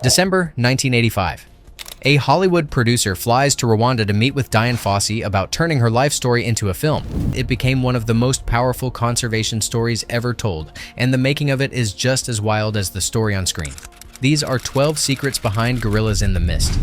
December 1985. A Hollywood producer flies to Rwanda to meet with Dian Fossey about turning her life story into a film. It became one of the most powerful conservation stories ever told, and the making of it is just as wild as the story on screen. These are 12 secrets behind gorillas in the mist.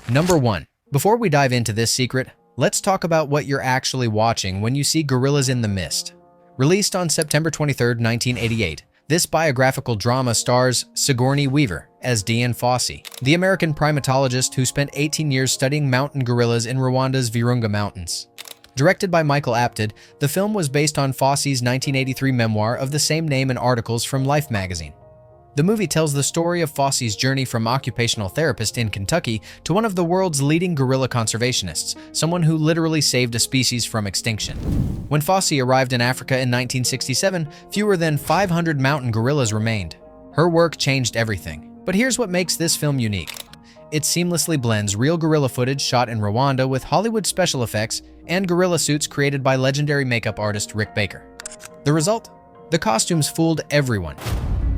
Number 1. Before we dive into this secret, let's talk about what you're actually watching when you see Gorillas in the Mist. Released on September 23, 1988, this biographical drama stars Sigourney Weaver as Dian Fossey, the American primatologist who spent 18 years studying mountain gorillas in Rwanda's Virunga Mountains. Directed by Michael Apted, the film was based on Fossey's 1983 memoir of the same name and articles from Life magazine. The movie tells the story of Fossey's journey from occupational therapist in Kentucky to one of the world's leading gorilla conservationists, someone who literally saved a species from extinction. When Fossey arrived in Africa in 1967, fewer than 500 mountain gorillas remained. Her work changed everything. But here's what makes this film unique. It seamlessly blends real gorilla footage shot in Rwanda with Hollywood special effects and gorilla suits created by legendary makeup artist Rick Baker. The result? The costumes fooled everyone.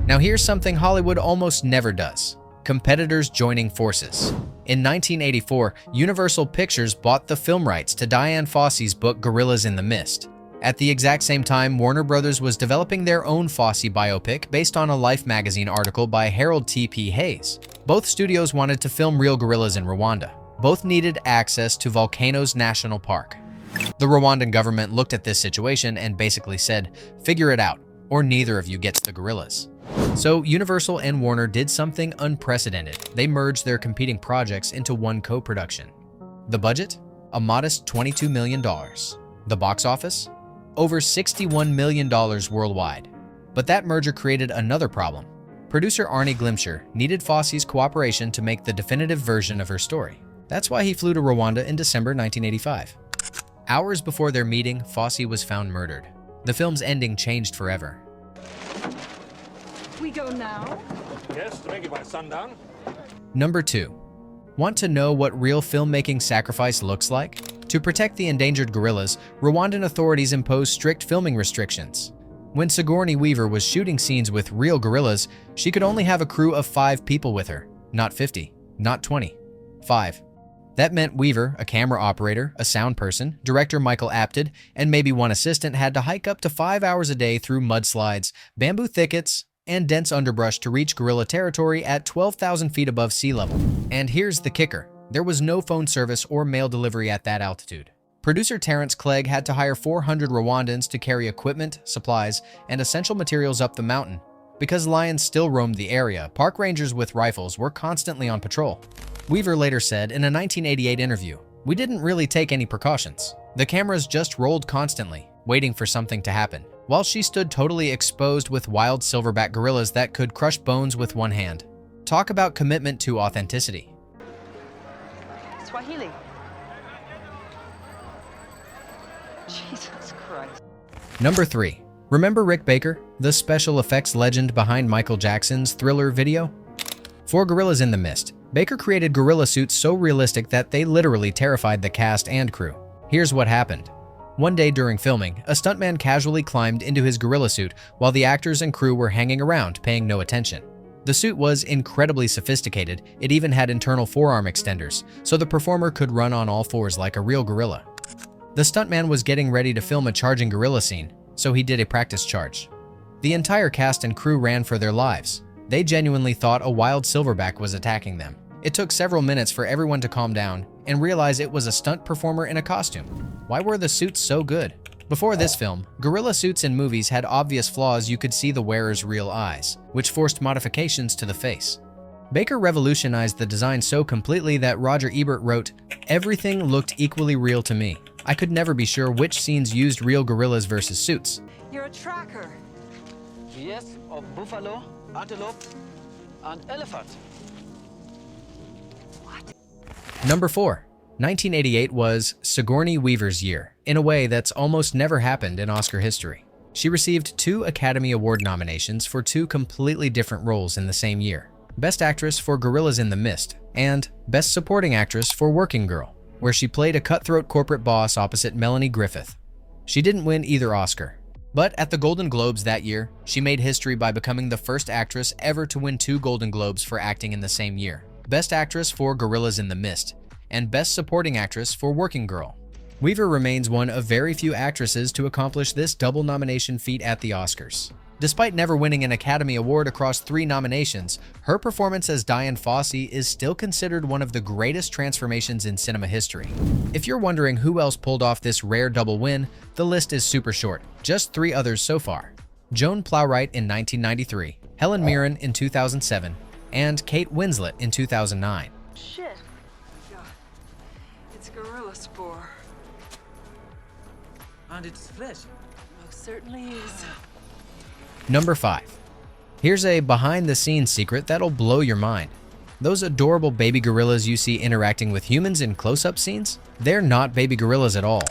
Now here's something Hollywood almost never does. Competitors joining forces. In 1984, Universal Pictures bought the film rights to Dian Fossey's book Gorillas in the Mist. At the exact same time, Warner Brothers was developing their own Fossey biopic based on a Life magazine article by Harold T.P. Hayes. Both studios wanted to film real gorillas in Rwanda. Both needed access to Volcanoes National Park. The Rwandan government looked at this situation and basically said, "Figure it out, or neither of you gets the gorillas." So Universal and Warner did something unprecedented. They merged their competing projects into one co-production. The budget? A modest $22 million. The box office? Over $61 million worldwide. But that merger created another problem. Producer Arnie Glimcher needed Fossey's cooperation to make the definitive version of her story. That's why he flew to Rwanda in December 1985. Hours before their meeting, Fossey was found murdered. The film's ending changed forever. We go now? Yes, to make it by sundown. Number 2. Want to know what real filmmaking sacrifice looks like? To protect the endangered gorillas, Rwandan authorities imposed strict filming restrictions. When Sigourney Weaver was shooting scenes with real gorillas, she could only have a crew of 5 people with her. Not 50, not 20, 5. That meant Weaver, a camera operator, a sound person, director Michael Apted, and maybe one assistant had to hike up to 5 hours a day through mudslides, bamboo thickets, and dense underbrush to reach gorilla territory at 12,000 feet above sea level. And here's the kicker. There was no phone service or mail delivery at that altitude. Producer Terrence Clegg had to hire 400 Rwandans to carry equipment, supplies, and essential materials up the mountain. Because lions still roamed the area, park rangers with rifles were constantly on patrol. Weaver later said in a 1988 interview, "We didn't really take any precautions. The cameras just rolled constantly, waiting for something to happen," while she stood totally exposed with wild silverback gorillas that could crush bones with one hand. Talk about commitment to authenticity. Swahili. Jesus Christ. Number 3. Remember Rick Baker, the special effects legend behind Michael Jackson's Thriller video? For Gorillas in the Mist, Baker created gorilla suits so realistic that they literally terrified the cast and crew. Here's what happened. One day during filming, a stuntman casually climbed into his gorilla suit while the actors and crew were hanging around, paying no attention. The suit was incredibly sophisticated. It even had internal forearm extenders, so the performer could run on all fours like a real gorilla. The stuntman was getting ready to film a charging gorilla scene, so he did a practice charge. The entire cast and crew ran for their lives. They genuinely thought a wild silverback was attacking them. It took several minutes for everyone to calm down and realize it was a stunt performer in a costume. Why were the suits so good? Before this film, gorilla suits in movies had obvious flaws. You could see the wearer's real eyes, which forced modifications to the face. Baker revolutionized the design so completely that Roger Ebert wrote, "Everything looked equally real to me. I could never be sure which scenes used real gorillas versus suits." You're a tracker. Yes, of buffalo, antelope, and elephant. Number 4. 1988 was Sigourney Weaver's year, in a way that's almost never happened in Oscar history. She received 2 Academy Award nominations for 2 completely different roles in the same year. Best Actress for Gorillas in the Mist, and Best Supporting Actress for Working Girl, where she played a cutthroat corporate boss opposite Melanie Griffith. She didn't win either Oscar. But at the Golden Globes that year, she made history by becoming the first actress ever to win 2 Golden Globes for acting in the same year. Best Actress for Gorillas in the Mist, and Best Supporting Actress for Working Girl. Weaver remains one of very few actresses to accomplish this double nomination feat at the Oscars. Despite never winning an Academy Award across 3 nominations, her performance as Dian Fossey is still considered one of the greatest transformations in cinema history. If you're wondering who else pulled off this rare double win, the list is super short, just 3 others so far. Joan Plowright in 1993, Helen Mirren in 2007, and Kate Winslet in 2009. Shit. God. It's gorilla spore. And it's flesh. Most certainly is. Number 5. Here's a behind-the-scenes secret that'll blow your mind. Those adorable baby gorillas you see interacting with humans in close-up scenes? They're not baby gorillas at all.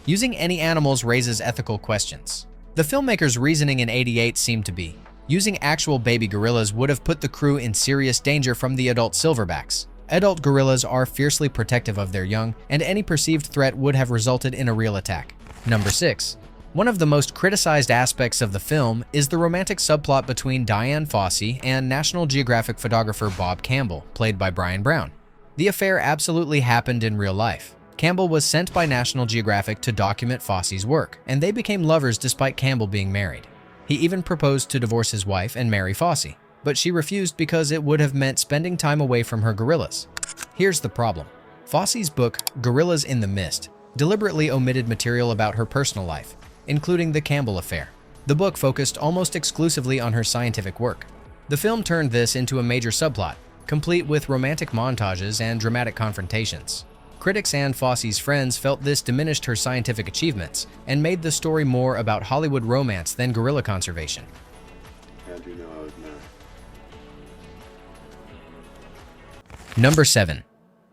Using any animals raises ethical questions. The filmmakers' reasoning in '88 seemed to be, using actual baby gorillas would have put the crew in serious danger from the adult silverbacks. Adult gorillas are fiercely protective of their young, and any perceived threat would have resulted in a real attack. Number 6. One of the most criticized aspects of the film is the romantic subplot between Dian Fossey and National Geographic photographer Bob Campbell, played by Brian Brown. The affair absolutely happened in real life. Campbell was sent by National Geographic to document Fossey's work, and they became lovers despite Campbell being married. He even proposed to divorce his wife and marry Fossey, but she refused because it would have meant spending time away from her gorillas. Here's the problem. Fossey's book, Gorillas in the Mist, deliberately omitted material about her personal life, including the Campbell affair. The book focused almost exclusively on her scientific work. The film turned this into a major subplot, complete with romantic montages and dramatic confrontations. Critics and Fossey's friends felt this diminished her scientific achievements and made the story more about Hollywood romance than gorilla conservation. How'd you know I was married? Number 7.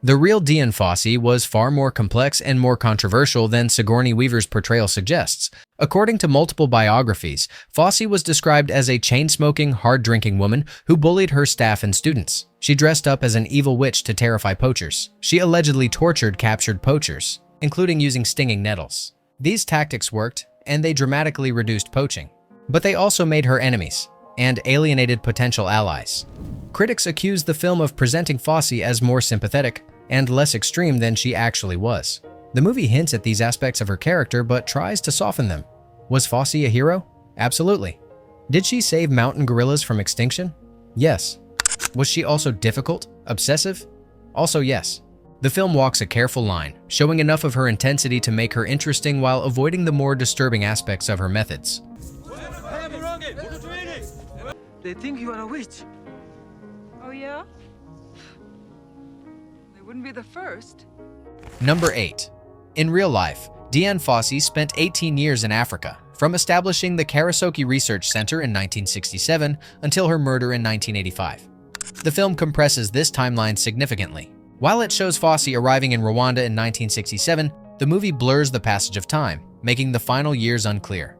The real Dian Fossey was far more complex and more controversial than Sigourney Weaver's portrayal suggests. According to multiple biographies, Fossey was described as a chain-smoking, hard-drinking woman who bullied her staff and students. She dressed up as an evil witch to terrify poachers. She allegedly tortured captured poachers, including using stinging nettles. These tactics worked, and they dramatically reduced poaching. But they also made her enemies and alienated potential allies. Critics accused the film of presenting Fossey as more sympathetic and less extreme than she actually was. The movie hints at these aspects of her character but tries to soften them. Was Fossey a hero? Absolutely. Did she save mountain gorillas from extinction? Yes. Was she also difficult? Obsessive? Also yes. The film walks a careful line, showing enough of her intensity to make her interesting while avoiding the more disturbing aspects of her methods. They think you are a witch. Oh, yeah? They wouldn't be the first. Number 8. In real life, Dian Fossey spent 18 years in Africa, from establishing the Karasoke Research Center in 1967 until her murder in 1985. The film compresses this timeline significantly. While it shows Fossey arriving in Rwanda in 1967, the movie blurs the passage of time, making the final years unclear.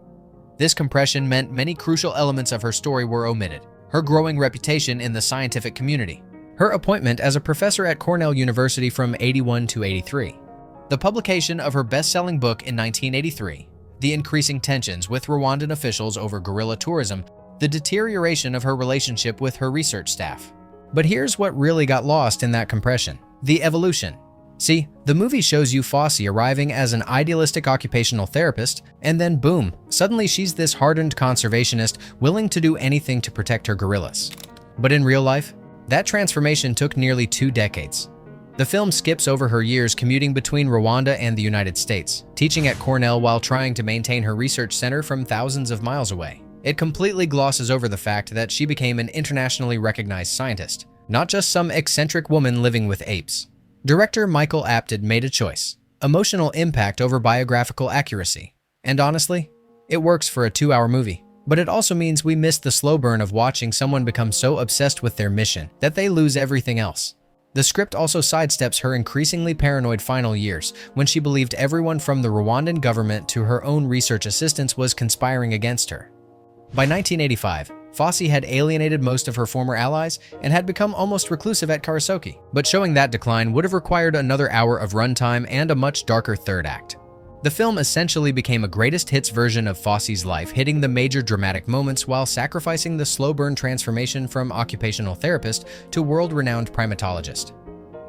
This compression meant many crucial elements of her story were omitted. Her growing reputation in the scientific community, her appointment as a professor at Cornell University from '81 to '83, the publication of her best-selling book in 1983, the increasing tensions with Rwandan officials over gorilla tourism, the deterioration of her relationship with her research staff. But here's what really got lost in that compression: the evolution. See, the movie shows you Fossey arriving as an idealistic occupational therapist, and then boom, suddenly she's this hardened conservationist willing to do anything to protect her gorillas. But in real life, that transformation took nearly 2 decades. The film skips over her years commuting between Rwanda and the United States, teaching at Cornell while trying to maintain her research center from thousands of miles away. It completely glosses over the fact that she became an internationally recognized scientist, not just some eccentric woman living with apes. Director Michael Apted made a choice: emotional impact over biographical accuracy. And honestly, it works for a 2-hour movie. But it also means we miss the slow burn of watching someone become so obsessed with their mission that they lose everything else. The script also sidesteps her increasingly paranoid final years, when she believed everyone from the Rwandan government to her own research assistants was conspiring against her. By 1985, Fossey had alienated most of her former allies and had become almost reclusive at Karasoke, but showing that decline would have required another hour of runtime and a much darker third act. The film essentially became a greatest hits version of Fossey's life, hitting the major dramatic moments while sacrificing the slow burn transformation from occupational therapist to world-renowned primatologist.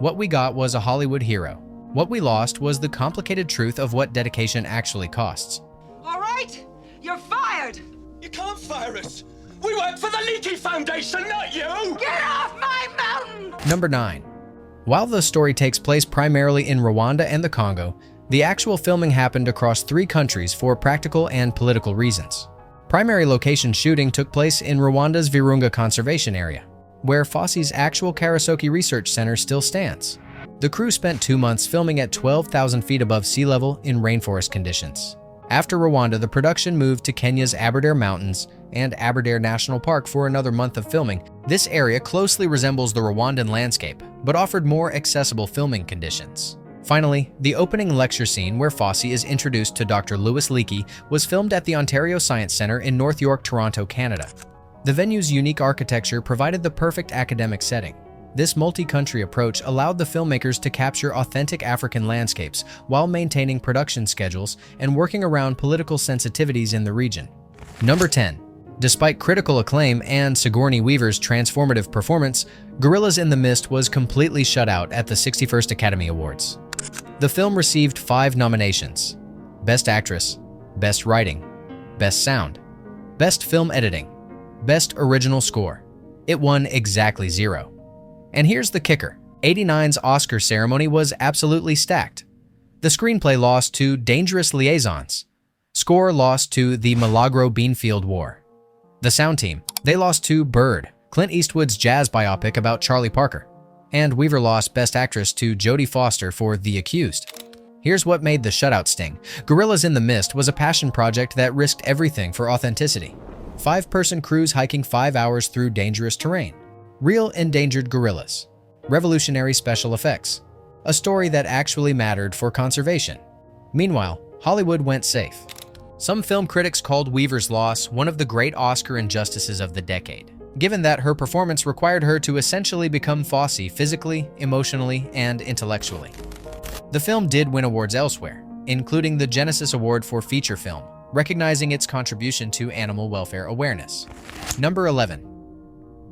What we got was a Hollywood hero. What we lost was the complicated truth of what dedication actually costs. All right, you're fired. You can't fire us! We work for the Leaky Foundation, not you! Get off my mountain! Number 9. While the story takes place primarily in Rwanda and the Congo, the actual filming happened across 3 countries for practical and political reasons. Primary location shooting took place in Rwanda's Virunga Conservation Area, where Fossey's actual Karasoke Research Center still stands. The crew spent 2 months filming at 12,000 feet above sea level in rainforest conditions. After Rwanda, the production moved to Kenya's Aberdare Mountains and Aberdare National Park for another month of filming. This area closely resembles the Rwandan landscape, but offered more accessible filming conditions. Finally, the opening lecture scene where Fossey is introduced to Dr. Louis Leakey was filmed at the Ontario Science Centre in North York, Toronto, Canada. The venue's unique architecture provided the perfect academic setting. This multi-country approach allowed the filmmakers to capture authentic African landscapes while maintaining production schedules and working around political sensitivities in the region. Number 10. Despite critical acclaim and Sigourney Weaver's transformative performance, Gorillas in the Mist was completely shut out at the 61st Academy Awards. The film received 5 nominations: Best Actress, Best Writing, Best Sound, Best Film Editing, Best Original Score. It won exactly 0. And here's the kicker: 89's Oscar ceremony was absolutely stacked. The screenplay lost to Dangerous Liaisons. Score lost to The Milagro Beanfield War. The sound team, they lost to Bird, Clint Eastwood's jazz biopic about Charlie Parker. And Weaver lost Best Actress to Jodie Foster for The Accused. Here's what made the shutout sting. Gorillas in the Mist was a passion project that risked everything for authenticity. 5-person crews hiking 5 hours through dangerous terrain. Real endangered gorillas. Revolutionary special effects. A story that actually mattered for conservation. Meanwhile, Hollywood went safe. Some film critics called Weaver's loss one of the great Oscar injustices of the decade, given that her performance required her to essentially become Fossey physically, emotionally, and intellectually. The film did win awards elsewhere, including the Genesis Award for Feature Film, recognizing its contribution to animal welfare awareness. Number 11.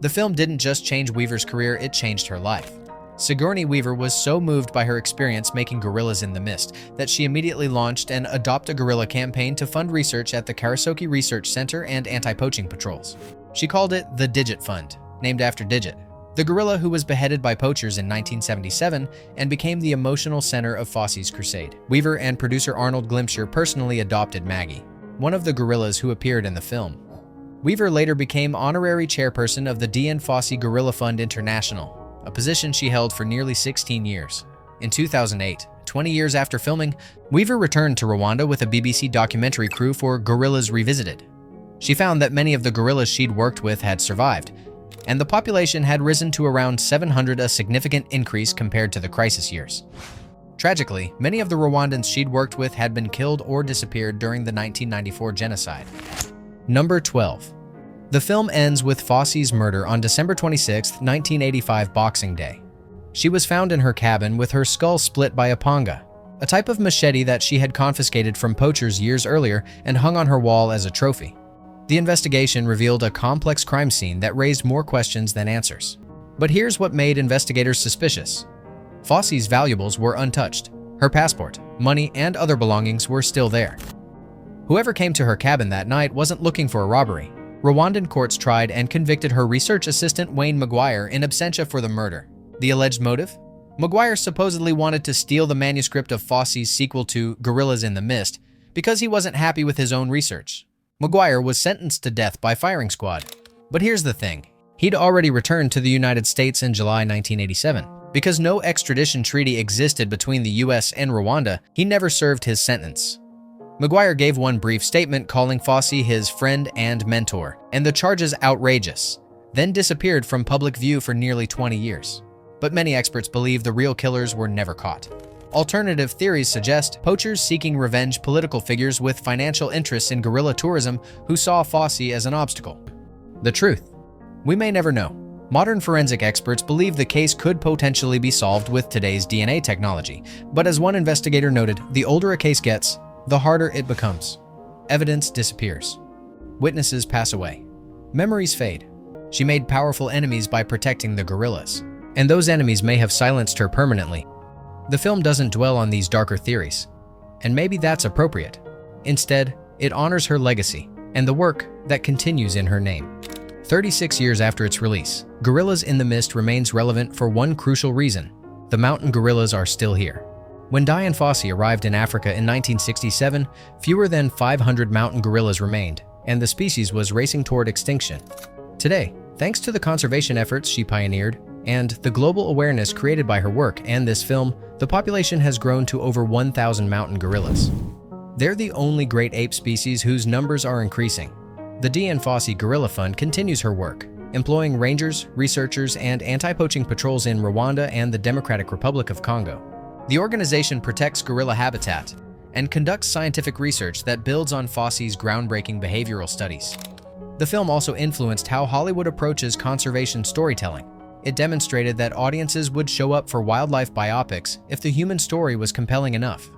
The film didn't just change Weaver's career, it changed her life. Sigourney Weaver was so moved by her experience making Gorillas in the Mist that she immediately launched an Adopt a Gorilla campaign to fund research at the Karasoke Research Center and anti-poaching patrols. She called it the Digit Fund, named after Digit, the gorilla who was beheaded by poachers in 1977 and became the emotional center of Fossey's crusade. Weaver and producer Arnold Glimcher personally adopted Maggie, one of the gorillas who appeared in the film. Weaver later became honorary chairperson of the Dian Fossey Gorilla Fund International, a position she held for nearly 16 years. In 2008, 20 years after filming, Weaver returned to Rwanda with a BBC documentary crew for Gorillas Revisited. She found that many of the gorillas she'd worked with had survived, and the population had risen to around 700, a significant increase compared to the crisis years. Tragically, many of the Rwandans she'd worked with had been killed or disappeared during the 1994 genocide. Number 12. The film ends with Fossey's murder on December 26, 1985, Boxing Day. She was found in her cabin with her skull split by a panga, a type of machete that she had confiscated from poachers years earlier and hung on her wall as a trophy. The investigation revealed a complex crime scene that raised more questions than answers. But here's what made investigators suspicious. Fossey's valuables were untouched. Her passport, money, and other belongings were still there. Whoever came to her cabin that night wasn't looking for a robbery. Rwandan courts tried and convicted her research assistant Wayne Maguire in absentia for the murder. The alleged motive? Maguire supposedly wanted to steal the manuscript of Fossey's sequel to Gorillas in the Mist because he wasn't happy with his own research. Maguire was sentenced to death by firing squad. But here's the thing. He'd already returned to the United States in July 1987. Because no extradition treaty existed between the US and Rwanda, he never served his sentence. Maguire gave one brief statement calling Fossey his friend and mentor, and the charges outrageous, then disappeared from public view for nearly 20 years. But many experts believe the real killers were never caught. Alternative theories suggest poachers seeking revenge, political figures with financial interests in gorilla tourism who saw Fossey as an obstacle. The truth? We may never know. Modern forensic experts believe the case could potentially be solved with today's DNA technology, but as one investigator noted, the older a case gets, the harder it becomes. Evidence disappears. Witnesses pass away. Memories fade. She made powerful enemies by protecting the gorillas, and those enemies may have silenced her permanently. The film doesn't dwell on these darker theories, and maybe that's appropriate. Instead, it honors her legacy and the work that continues in her name. 36 years after its release, Gorillas in the Mist remains relevant for one crucial reason: the mountain gorillas are still here. When Dian Fossey arrived in Africa in 1967, fewer than 500 mountain gorillas remained, and the species was racing toward extinction. Today, thanks to the conservation efforts she pioneered and the global awareness created by her work and this film, the population has grown to over 1,000 mountain gorillas. They're the only great ape species whose numbers are increasing. The Dian Fossey Gorilla Fund continues her work, employing rangers, researchers, and anti-poaching patrols in Rwanda and the Democratic Republic of Congo. The organization protects gorilla habitat and conducts scientific research that builds on Fossey's groundbreaking behavioral studies. The film also influenced how Hollywood approaches conservation storytelling. It demonstrated that audiences would show up for wildlife biopics if the human story was compelling enough.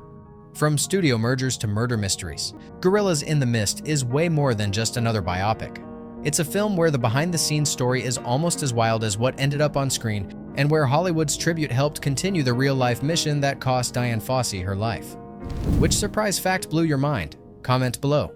From studio mergers to murder mysteries, Gorillas in the Mist is way more than just another biopic. It's a film where the behind-the-scenes story is almost as wild as what ended up on screen, and where Hollywood's tribute helped continue the real-life mission that cost Dian Fossey her life. Which surprise fact blew your mind? Comment below.